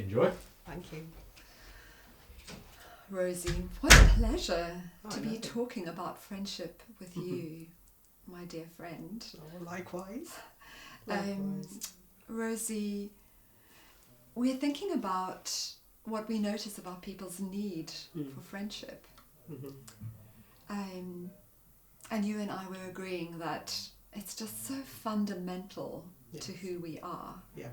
Enjoy. Thank you. Rosie, what a pleasure to be know. talking about friendship with you, my dear friend. Oh, likewise. Rosie, we're thinking about what we notice about people's need for friendship. And you and I were agreeing that it's just so fundamental to who we are. Yeah.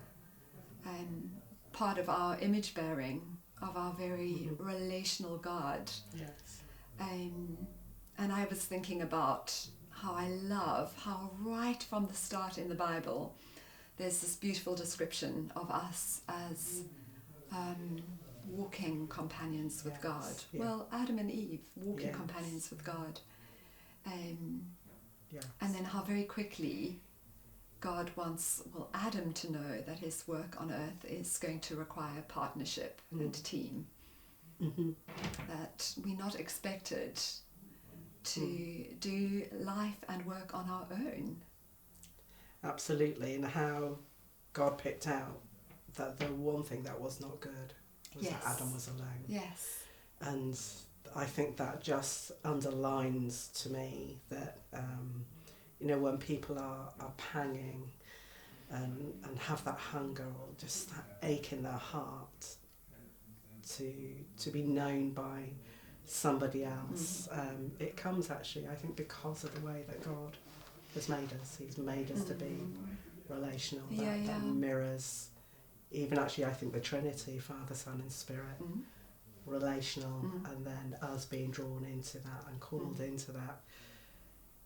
Part of our image bearing of our very relational God. Yes. And I was thinking about how I love how right from the start in the Bible there's this beautiful description of us as walking companions with God. Yeah. Well, Adam and Eve, walking Yes. companions with God. Yes. And then how very quickly God wants, Adam to know that his work on earth is going to require partnership and team. That we're not expected to do life and work on our own. Absolutely, and how God picked out that the one thing that was not good was that Adam was alone. Yes. And I think that just underlines to me that, when people are panging and have that hunger or just that ache in their heart to be known by somebody else, it comes actually, I think, because of the way that God has made us. He's made us to be relational, that mirrors, even actually I think the Trinity, Father, Son and Spirit, relational, and then us being drawn into that and called into that,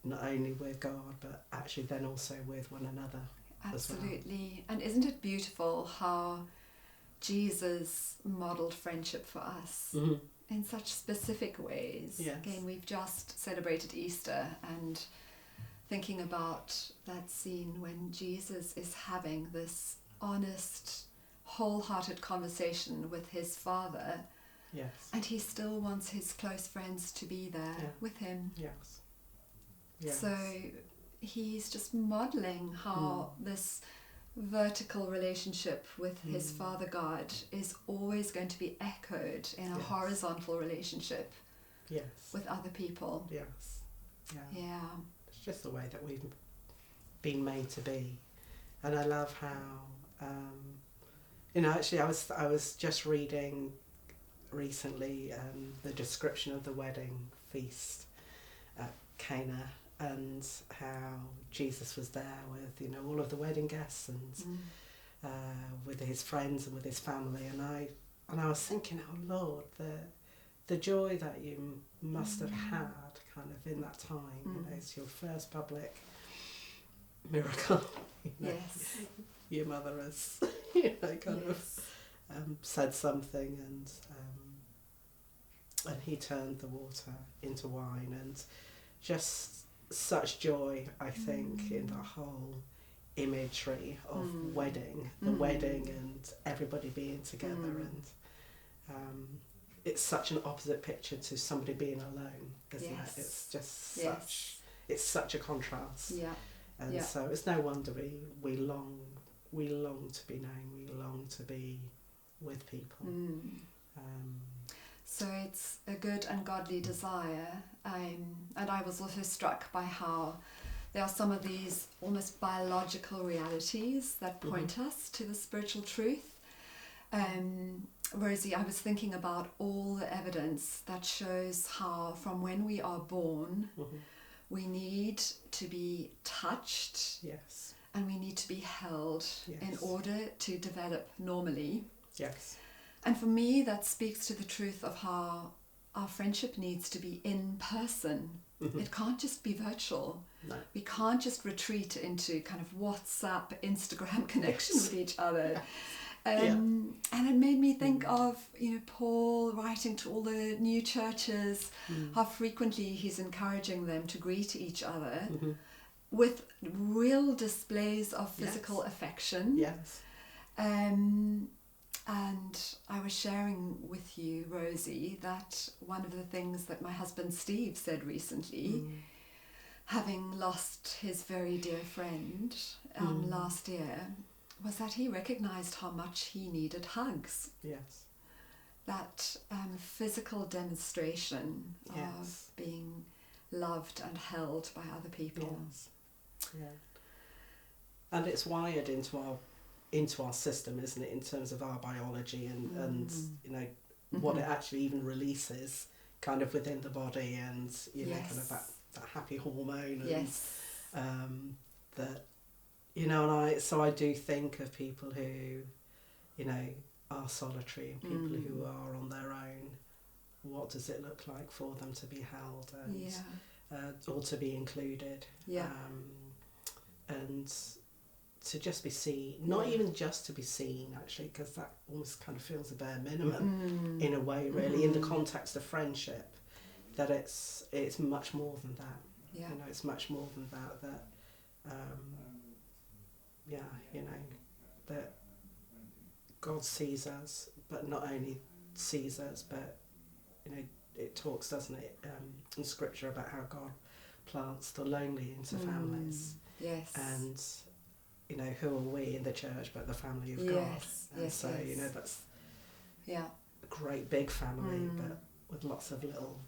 not only with God but actually then also with one another. Absolutely. And isn't it beautiful how Jesus modelled friendship for us in such specific ways? Yes. Again, we've just celebrated Easter, and thinking about that scene when Jesus is having this honest, wholehearted conversation with his Father. Yes. And he still wants his close friends to be there with him. Yes. Yes. So he's just modelling how this vertical relationship with his Father God is always going to be echoed in a horizontal relationship with other people. Yes. Yeah. It's just the way that we've been made to be. And I love how, actually I was just reading recently the description of the wedding feast at Cana, and how Jesus was there with all of the wedding guests and with his friends and with his family, and I was thinking, oh Lord, the joy that you must have had kind of in that time. It's your first public miracle. Yes. Your mother has kind of said something, and he turned the water into wine, and just such joy, I think, in the whole imagery of wedding, the wedding and everybody being together, and it's such an opposite picture to somebody being alone, isn't it? It's just such a contrast. Yeah. And so it's no wonder we long to be known, we long to be with people. So it's a good and godly desire, and I was also struck by how there are some of these almost biological realities that point us to the spiritual truth. Rosie, I was thinking about all the evidence that shows how from when we are born, we need to be touched, and we need to be held in order to develop normally. Yes. And for me, that speaks to the truth of how our friendship needs to be in person. It can't just be virtual. No. We can't just retreat into kind of WhatsApp, Instagram connection with each other. And it made me think of, Paul writing to all the new churches, how frequently he's encouraging them to greet each other with real displays of physical affection. Yes. And I was sharing with you, Rosie, that one of the things that my husband Steve said recently, having lost his very dear friend last year, was that he recognized how much he needed hugs. Yes. That physical demonstration of being loved and held by other people. Yes. Yeah. And it's wired into our system, isn't it, in terms of our biology and you know what it actually even releases kind of within the body, and you know kind of that happy hormone, and that, you know, and I do think of people who, you know, are solitary, and people who are on their own. What does it look like for them to be held and or to be included? And to just be seen, not even just to be seen actually, because that almost kind of feels a bare minimum in a way, really, in the context of friendship, that it's much more than that. You know, it's much more than that you know, that God sees us, but not only sees us, but, you know, it talks, doesn't it, in scripture about how God plants the lonely into families. And, you know, who are we in the church but the family of God? And so, you know, that's a great big family, but with lots of little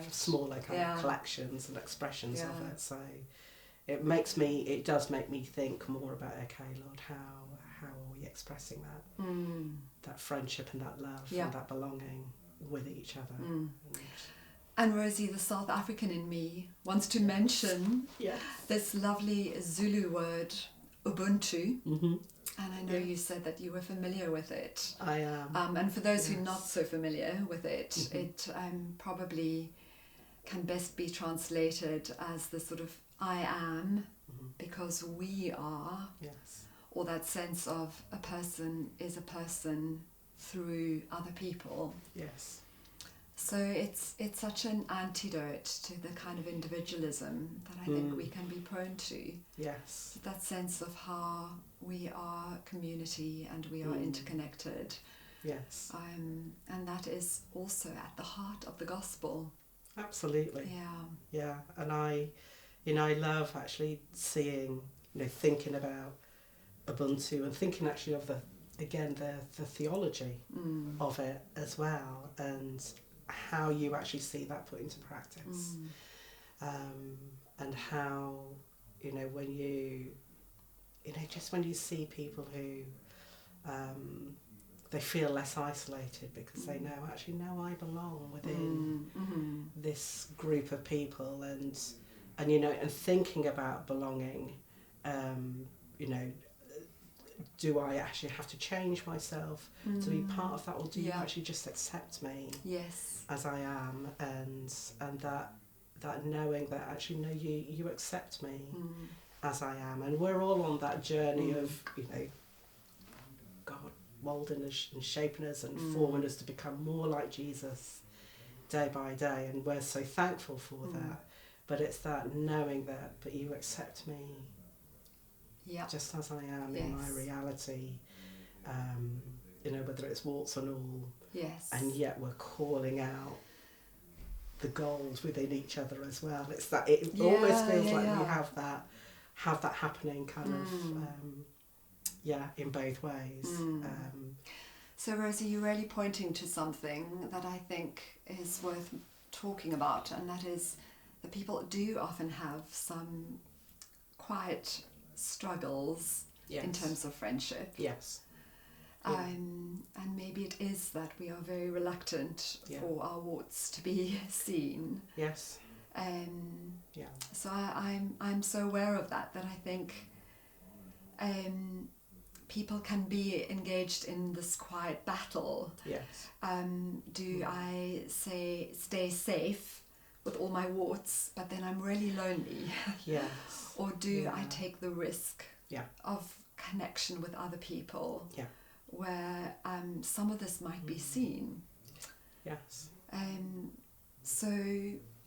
smaller kind of collections and expressions of it. So it does make me think more about, okay, Lord, how are we expressing that friendship and that love and that belonging with each other. And Rosie, the South African in me wants to mention this lovely Zulu word, Ubuntu. And I know you said that you were familiar with it. I am. And for those who are not so familiar with it, it probably can best be translated as the sort of I am because we are, or that sense of a person is a person through other people. Yes. So it's such an antidote to the kind of individualism that I think we can be prone to. Yes. That sense of how we are community and we are interconnected. Yes. And that is also at the heart of the gospel. Absolutely. Yeah. Yeah. And I love actually seeing, you know, thinking about Ubuntu and thinking actually of the theology of it as well, and how you actually see that put into practice, and how, you know, when you see people who they feel less isolated because they know, actually, no, I belong within this group of people, and you know, and thinking about belonging, you know, do I actually have to change myself to be part of that, or do you actually just accept me as I am, and that knowing that actually, no, you accept me as I am, and we're all on that journey of, you know, God moulding us and shaping us and forming us to become more like Jesus day by day, and we're so thankful for that. But it's that knowing that, but you accept me just as I am in my reality, you know, whether it's warts and all, and yet we're calling out the gold within each other as well. It's that it almost feels like we have that happening kind of in both ways. So Rosie, you're really pointing to something that I think is worth talking about, and that is that people do often have some quiet struggles in terms of friendship. And maybe it is that we are very reluctant for our warts to be seen. So I'm so aware of that I think people can be engaged in this quiet battle. Do I stay safe with all my warts, but then I'm really lonely? Or do I take the risk of connection with other people, where some of this might be seen? So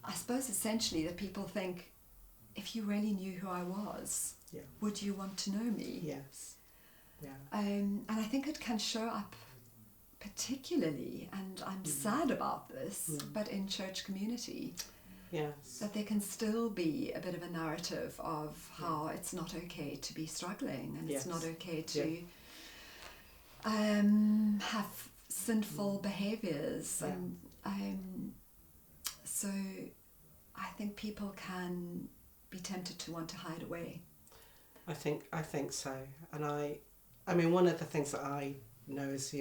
I suppose essentially that people think, if you really knew who I was, would you want to know me? And I think it can show up particularly, and I'm sad about this, but in church community. Yes. that there can still be a bit of a narrative of how it's not okay to be struggling, and it's not okay to have sinful behaviours, and so I think people can be tempted to want to hide away. I think so, and I mean, one of the things that I know is,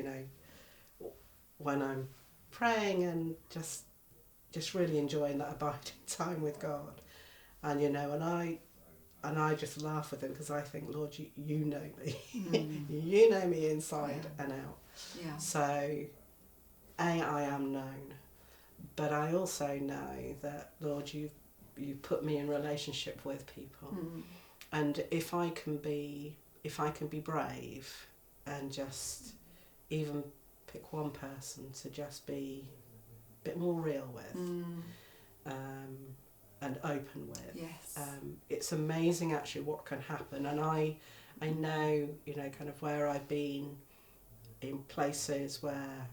when I'm praying and just really enjoying that abiding time with God, and and I just laugh with him, because I think, Lord, you know me, you know me inside and out. Yeah. So, I am known, but I also know that, Lord, you put me in relationship with people, and if I can be brave and just even pick one person to just be a bit more real with, and open with. Yes. It's amazing actually what can happen, and I know, kind of where I've been in places where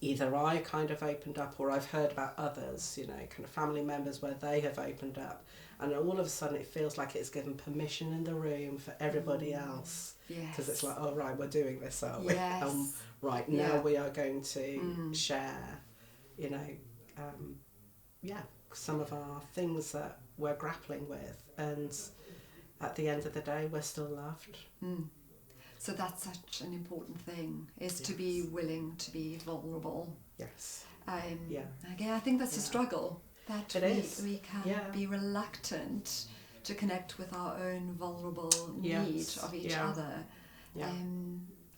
either I kind of opened up, or I've heard about others, kind of family members where they have opened up, and all of a sudden it feels like it's given permission in the room for everybody else, because it's like, oh right, we're doing this, are we? Yes. Right, now we are going to share, some of our things that we're grappling with, and at the end of the day we're still loved. So that's such an important thing, is to be willing to be vulnerable. Yes. Again, I think that's a struggle, that we can be reluctant to connect with our own vulnerable need of each other.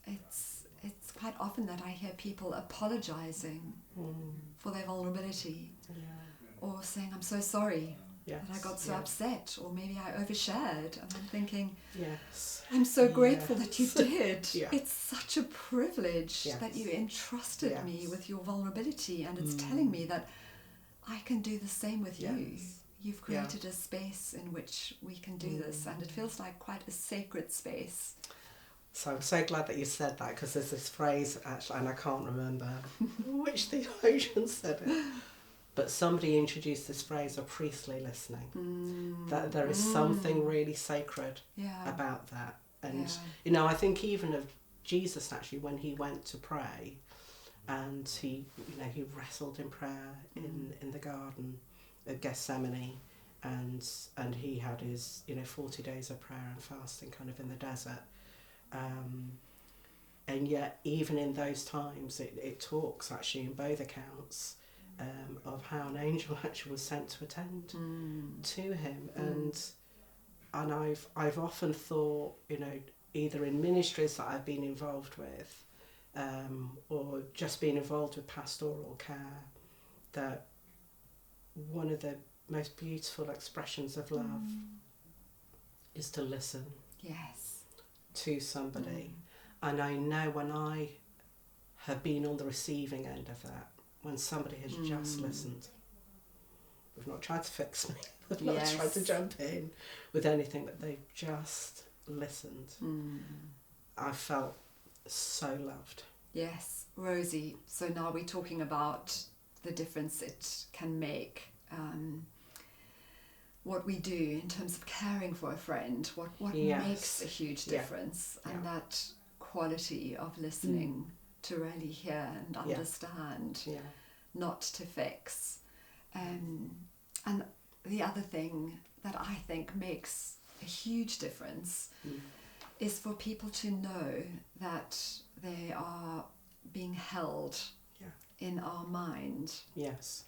It's quite often that I hear people apologising for their vulnerability, or saying, I'm so sorry that I got so upset, or maybe I overshared, and I'm thinking, I'm so grateful that you did. It's such a privilege that you entrusted me with your vulnerability, and it's telling me that I can do the same with you. You've created a space in which we can do this, and it feels like quite a sacred space. So I'm so glad that you said that, because there's this phrase, actually, and I can't remember which theologian said it, but somebody introduced this phrase of priestly listening, that there is something really sacred about that. And, I think even of Jesus, actually, when he went to pray, and he wrestled in prayer in the Garden of Gethsemane, and he had his, 40 days of prayer and fasting kind of in the desert. And yet, even in those times, it talks actually in both accounts of how an angel actually was sent to attend to him, and I've often thought, either in ministries that I've been involved with, or just being involved with pastoral care, that one of the most beautiful expressions of love is to listen. Yes. To somebody. And I know when I have been on the receiving end of that, when somebody has just listened, they've not tried to fix me, they've not tried to jump in with anything, but they've just listened. I felt so loved. Yes. Rosie, so now we're talking about the difference it can make, what we do in terms of caring for a friend, what makes a huge difference, and that quality of listening to really hear and understand, not to fix. And the other thing that I think makes a huge difference is for people to know that they are being held in our mind. Yes.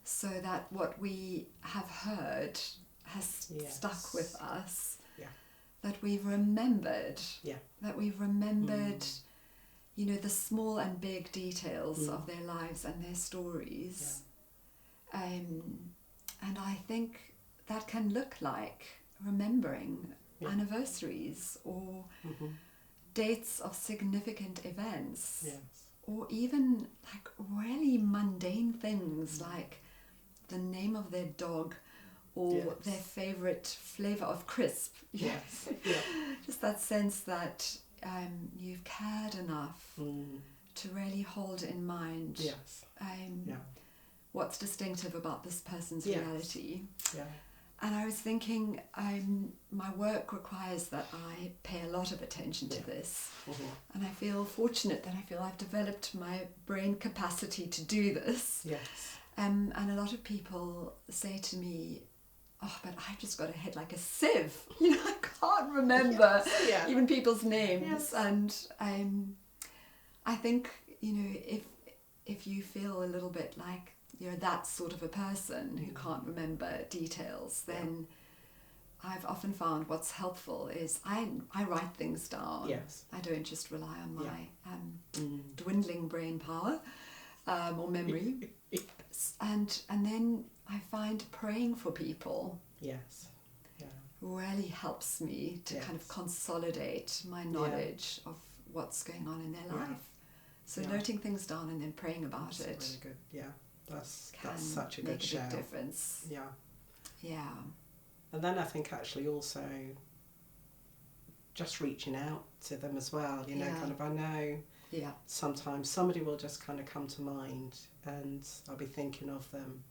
So that what we have heard has stuck with us, that we've remembered, the small and big details of their lives and their stories. And I think that can look like remembering anniversaries, or dates of significant events, or even like really mundane things like the name of their dog, or their favourite flavour of crisp. Yes. Just that sense that you've cared enough to really hold in mind what's distinctive about this person's Yes. reality. Yeah. And I was thinking, my work requires that I pay a lot of attention to this. And I feel fortunate that I feel I've developed my brain capacity to do this. Yes. And a lot of people say to me, oh, but I've just got a head like a sieve. I can't remember even people's names. Yes. And I think, if you feel a little bit like you're that sort of a person who can't remember details, then I've often found what's helpful is I write things down. Yes. I don't just rely on my dwindling brain power or memory. And then I find praying for people Yes. Yeah. really helps me to kind of consolidate my knowledge of what's going on in their life. So noting things down and then praying about That's it. really good. Yeah. That's such a make good a shout. big difference. Yeah. Yeah. And then I think actually also just reaching out to them as well, kind of, I know sometimes somebody will just kind of come to mind and I'll be thinking of them,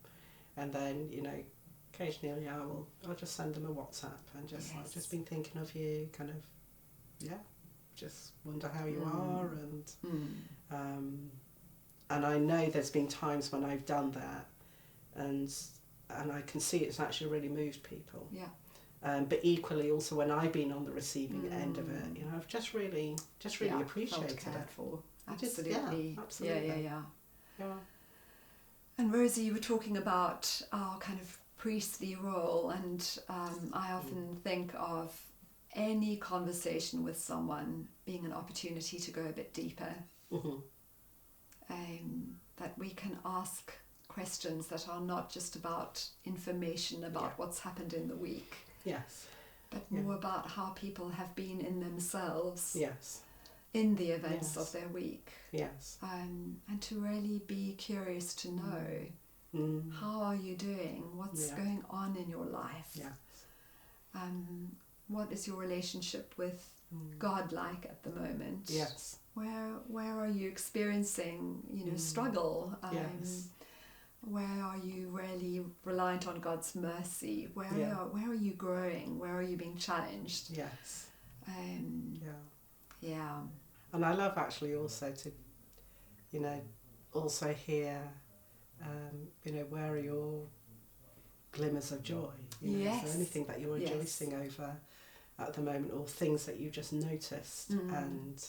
and then, occasionally I'll just send them a WhatsApp and just like, just been thinking of you, kind of, just wonder how you are, and I know there's been times when I've done that, and I can see it's actually really moved people. Yeah. But equally, also when I've been on the receiving end of it, I've just really appreciated felt cared it. for. Absolutely. Yeah. And Rosie, you were talking about our kind of priestly role, and I often think of any conversation with someone being an opportunity to go a bit deeper. That we can ask questions that are not just about information about what's happened in the week. Yes. But more about how people have been in themselves. Yes. In the events of their week. Yes. And to really be curious to know how are you doing? What's going on in your life? Yes. What is your relationship with God like at the moment? Yes. Where are you experiencing, struggle? Yes. Where are you really reliant on God's mercy? Where are you growing? Where are you being challenged? Yes. Yeah. And I love actually also to, also hear, where are your glimmers of joy? Is there anything that you're rejoicing over at the moment, or things that you just noticed? And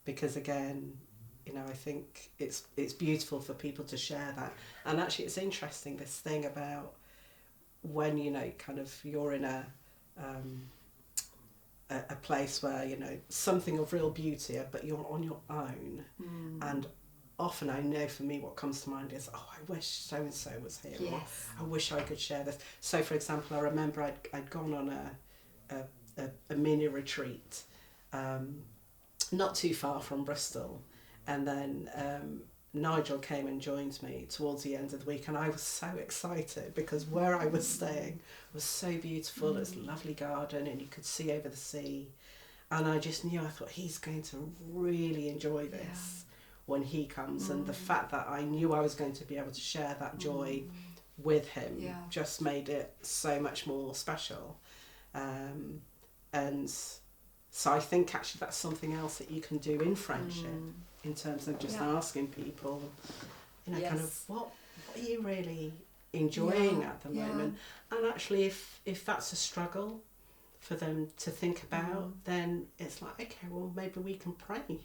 because again, I think it's beautiful for people to share that. And actually it's interesting, this thing about when, kind of you're in a place where, something of real beauty, but you're on your own. And often I know for me what comes to mind is, I wish so-and-so was here, or I wish I could share this. So for example, I remember I'd gone on a mini retreat, not too far from Bristol, and then Nigel came and joined me towards the end of the week, and I was so excited because where I was staying was so beautiful. It was a lovely garden and you could see over the sea, and I just knew, I thought, he's going to really enjoy this when he comes. And the fact that I knew I was going to be able to share that joy with him just made it so much more special. And so I think actually that's something else that you can do in friendship, in terms of just asking people, kind of what are you really enjoying at the moment? And actually if that's a struggle for them to think about, then it's like, okay, well maybe we can pray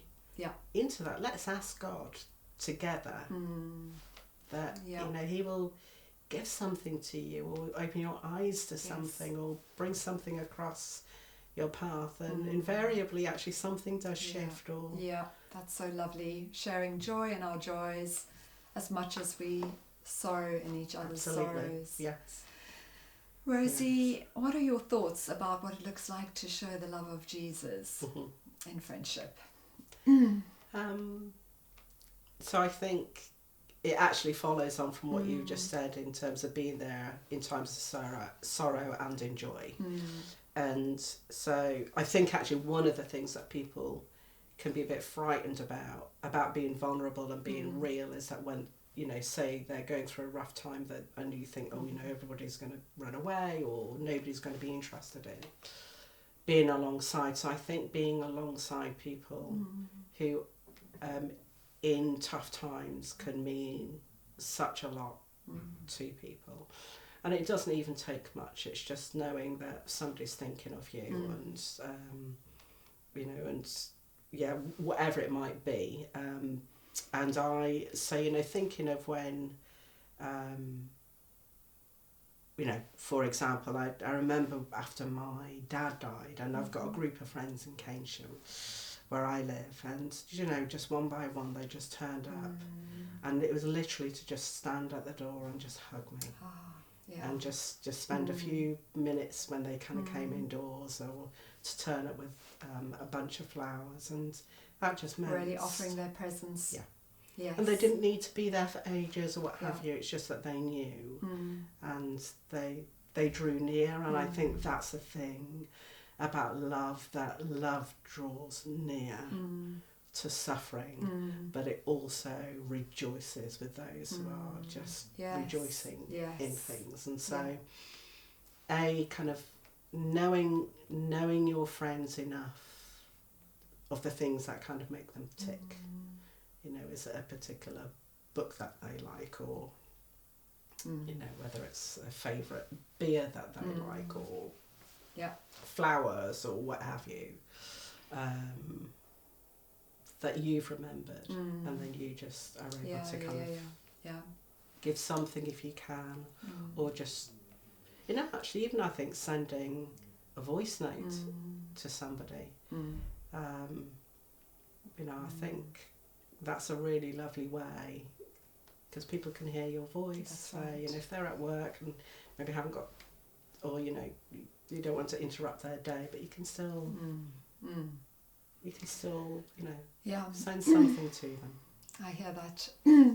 into that. Let's ask God together that he will give something to you, or open your eyes to something, or bring something across your path, and invariably actually something does shift. Or that's so lovely, sharing joy in our joys as much as we sorrow in each other's sorrows. Yes. Rosie, what are your thoughts about what it looks like to show the love of Jesus in friendship? So I think it actually follows on from what you just said in terms of being there in times of sorrow and in joy. And so I think actually one of the things that people can be a bit frightened about being vulnerable and being real is that when you know, say they're going through a rough time, that and you think, oh, you know, everybody's going to run away or nobody's going to be interested in being alongside. So I think being alongside people who in tough times can mean such a lot to people. And it doesn't even take much. It's just knowing that somebody's thinking of you and, you know, and yeah, whatever it might be. And I say, you know, thinking of when, you know, for example, I remember after my dad died, and I've got a group of friends in Keynsham where I live, and, you know, just one by one they just turned up. And it was literally to just stand at the door and just hug me. And just spend a few minutes when they kind of came indoors, or to turn up with a bunch of flowers, and that just meant really offering their presence. Yeah. Yes. And they didn't need to be there for ages or what have you. It's just that they knew, and they drew near. And I think that's the thing about love, that love draws near to suffering, but it also rejoices with those who are just rejoicing in things. And so a kind of knowing your friends enough of the things that kind of make them tick, you know, is it a particular book that they like, or you know, whether it's a favourite beer that they like, or flowers or what have you, that you've remembered, and then you just are able to kind of give something if you can, or just, you know, actually even I think sending a voice note to somebody, you know, I think that's a really lovely way, because people can hear your voice. You know, if they're at work and maybe haven't got, or, you know, you don't want to interrupt their day, but you can still you can still, you know, send something to them. I hear that.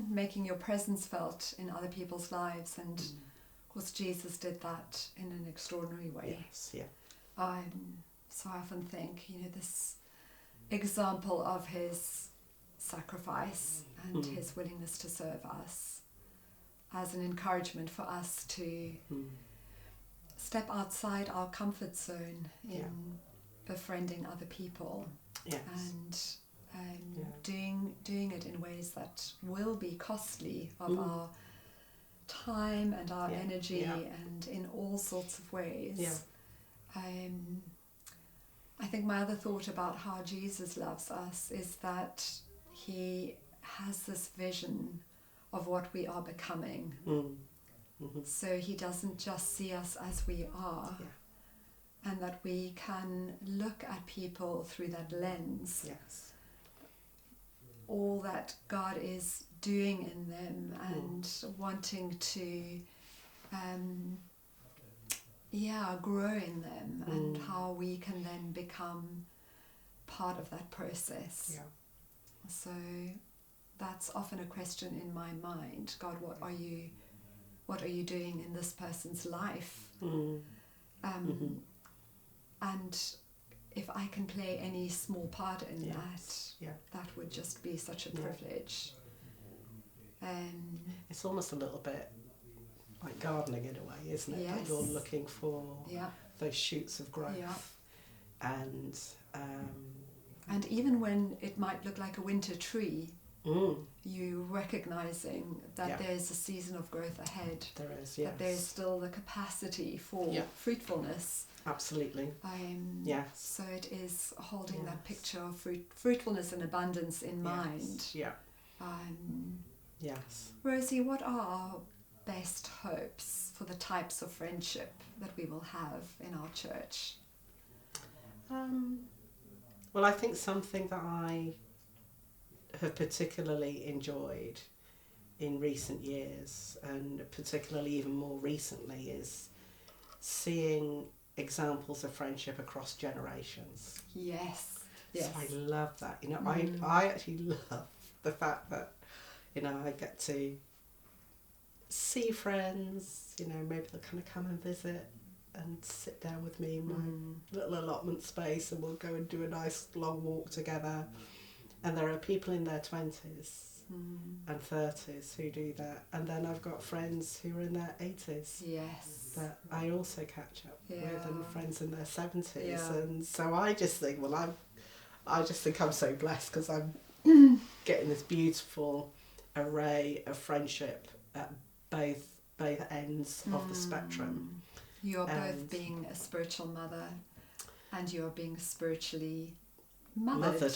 Making your presence felt in other people's lives, and of course Jesus did that in an extraordinary way. Yes, yeah. So I often think, you know, this example of his sacrifice and his willingness to serve us as an encouragement for us to step outside our comfort zone in befriending other people. Yes. And doing it in ways that will be costly of our time and our energy and in all sorts of ways. I think my other thought about how Jesus loves us is that he has this vision of what we are becoming. So he doesn't just see us as we are, and that we can look at people through that lens. Yes. All that God is doing in them and wanting to grow in them, and how we can then become part of that process. So that's often a question in my mind. God, what are you doing in this person's life? And if I can play any small part in that would just be such a privilege. It's almost a little bit like gardening in a way, isn't it? Yes. That you're looking for those shoots of growth, and even when it might look like a winter tree, you recognizing that there's a season of growth ahead. There is, yes. That there's still the capacity for fruitfulness. Absolutely. Yes. So it is holding that picture of fruitfulness and abundance in mind. Yeah. Yes. Rosie, what are our best hopes for the types of friendship that we will have in our church? Well, I think something that I have particularly enjoyed in recent years, and particularly even more recently, is seeing examples of friendship across generations. Yes. So I love that. You know, I actually love the fact that, you know, I get to see friends, you know, maybe they'll kind of come and visit and sit down with me in my little allotment space, and we'll go and do a nice long walk together. And there are people in their 20s and 30s who do that, and then I've got friends who are in their 80s that I also catch up with, and friends in their 70s, and so I just think, I'm so blessed because I'm getting this beautiful array of friendship at both ends of the spectrum. You're both being a spiritual mother, and you're being spiritually mothered.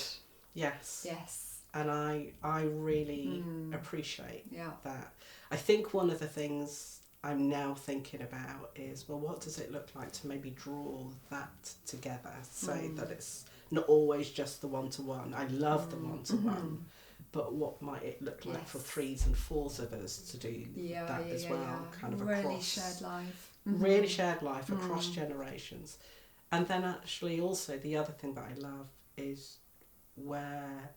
Yes. Yes. And I really appreciate that. I think one of the things I'm now thinking about is, well, what does it look like to maybe draw that together so that it's not always just the one-to-one. I love the one-to-one, but what might it look like for 3s and 4s of us to do that as well, kind of really across... shared life. Really shared life across generations. And then actually also the other thing that I love is where,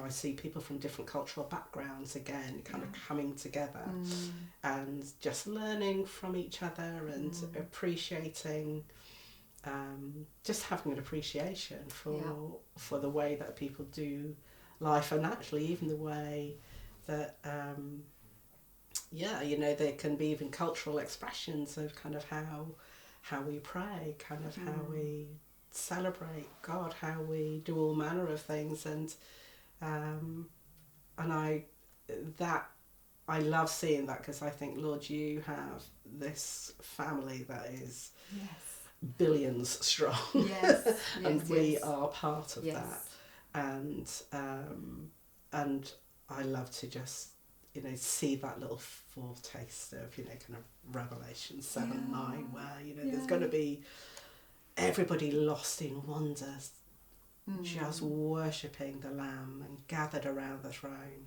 I see people from different cultural backgrounds again, kind of coming together and just learning from each other and appreciating, just having an appreciation for the way that people do life, and actually even the way that, there can be even cultural expressions of kind of how we pray, kind of how we celebrate God, how we do all manner of things, and I love seeing that, because I think, Lord, you have this family that is billions strong, and we are part of that, and I love to just see that little foretaste of kind of Revelation 7-9, where there's going to be everybody lost in wonder, just worshipping the Lamb and gathered around the throne,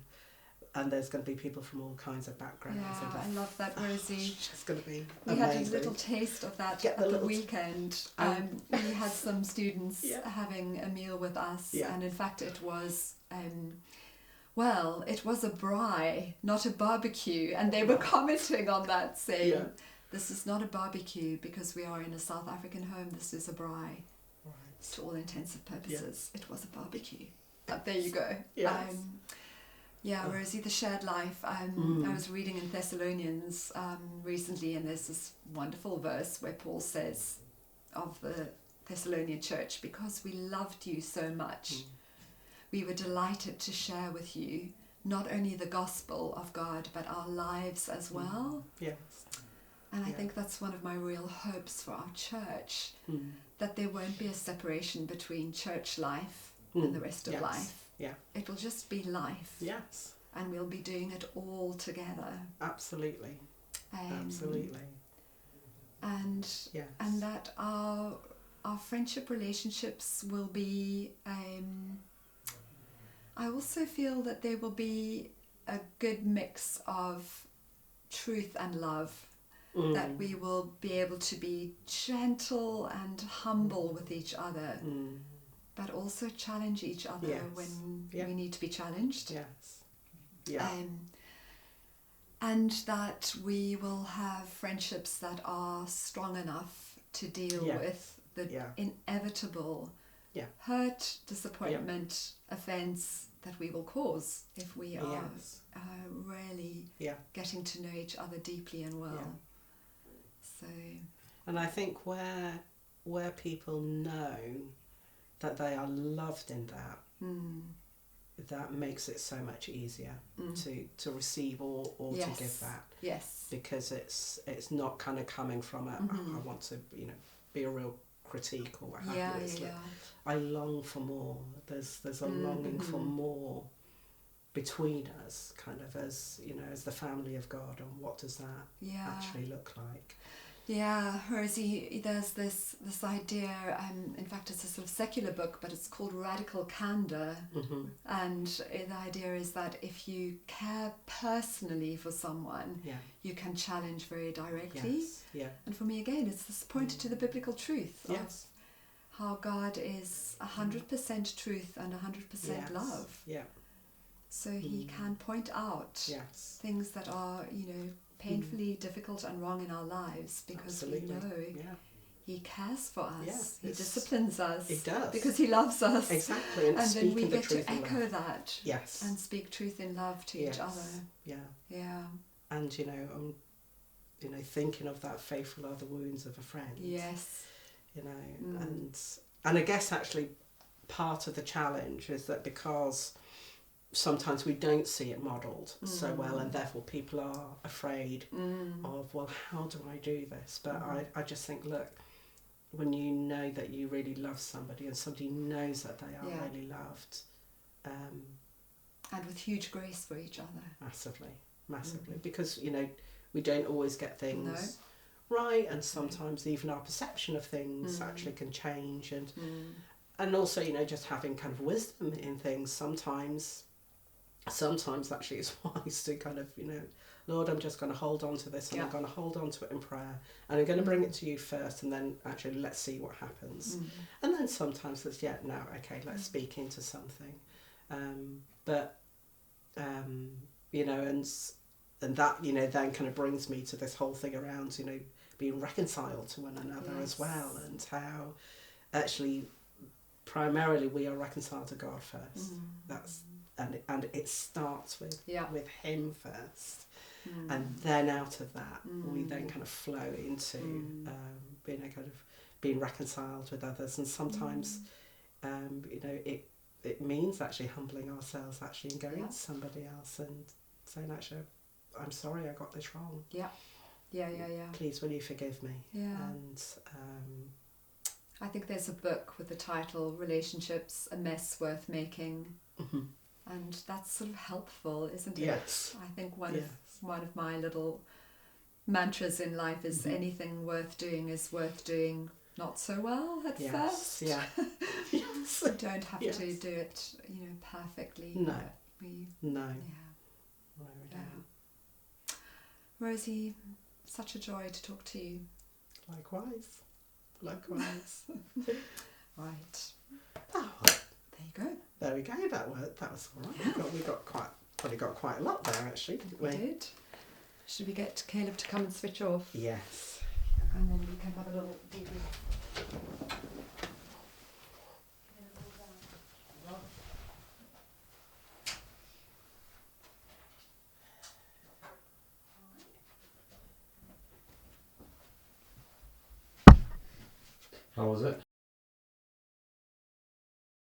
and there's going to be people from all kinds of backgrounds. I love that, Rosie. It's just going to be we amazing. had a little taste of that at the weekend. We had some students having a meal with us, and in fact it was it was a braai, not a barbecue, and they were commenting on that, saying this is not a barbecue because we are in a South African home, this is a braai. To all intents and purposes, it was a barbecue. But there you go. Rosie, the shared life. I was reading in Thessalonians recently, and there's this wonderful verse where Paul says of the Thessalonian church, because we loved you so much, we were delighted to share with you not only the gospel of God, but our lives as well. Yes. And I think that's one of my real hopes for our church, that there won't be a separation between church life and the rest of life. Yeah. It will just be life. Yes. And we'll be doing it all together. Absolutely. Absolutely. And that our friendship relationships will be, I also feel that there will be a good mix of truth and love, that we will be able to be gentle and humble with each other, but also challenge each other when we need to be challenged. Yes. Yeah. And that we will have friendships that are strong enough to deal with the inevitable hurt, disappointment, offence that we will cause if we are really getting to know each other deeply and well. So, and I think where people know that they are loved in that, that makes it so much easier to receive or to give that. Yes. Because it's not kind of coming from I want to be a real critique or what have you. I long for more. There's a longing for more between us, kind of as as the family of God, and what does that actually look like? Yeah, Rosie, there's this idea, in fact it's a sort of secular book, but it's called Radical Candor, and the idea is that if you care personally for someone, you can challenge very directly. And for me again, it's this pointed to the biblical truth of how God is 100% truth and 100% love. So he can point out things that are, painfully difficult and wrong in our lives, because we know He cares for us. Yeah, He disciplines us. He does. Because he loves us. Exactly. And then we the get truth to in echo love. that. Yes. And speak truth in love to each other. Yeah. Yeah. And, you know, thinking of that faithful are the wounds of a friend. Yes. You know, and I guess actually part of the challenge is that because sometimes we don't see it modelled so well, and therefore people are afraid of, well, how do I do this? But I just think, look, when you know that you really love somebody and somebody knows that they are really loved. And with huge grace for each other. Massively. Because, you know, we don't always get things right, and sometimes even our perception of things actually can change, and also, you know, just having kind of wisdom in things sometimes actually it's wise to kind of, you know, Lord, I'm just going to hold on to this, and I'm going to hold on to it in prayer, and I'm going to bring it to you first, and then actually let's see what happens. And then sometimes it's let's speak into something, you know, and that, you know, then kind of brings me to this whole thing around, you know, being reconciled to one another as well, and how actually primarily we are reconciled to God first. That's and it starts with him first, and then out of that we then kind of flow into being reconciled with others. And sometimes you know, it means actually humbling ourselves actually and going to somebody else and saying, actually, I'm sorry I got this wrong. Yeah. Please, will you forgive me? Yeah. And I think there's a book with the title Relationships, a Mess Worth Making. And that's sort of helpful, isn't it? Yes. I think one of my little mantras in life is anything worth doing is worth doing not so well at first. Yeah. You don't have to do it, you know, perfectly. No. Yeah. Yeah. Rosie, such a joy to talk to you. Likewise. Right. Oh, there you go. There we go. That was all right. We got quite a lot there, actually, didn't we? We did. Should we get Caleb to come and switch off? Yes. And then we can have a little debrief. How was it?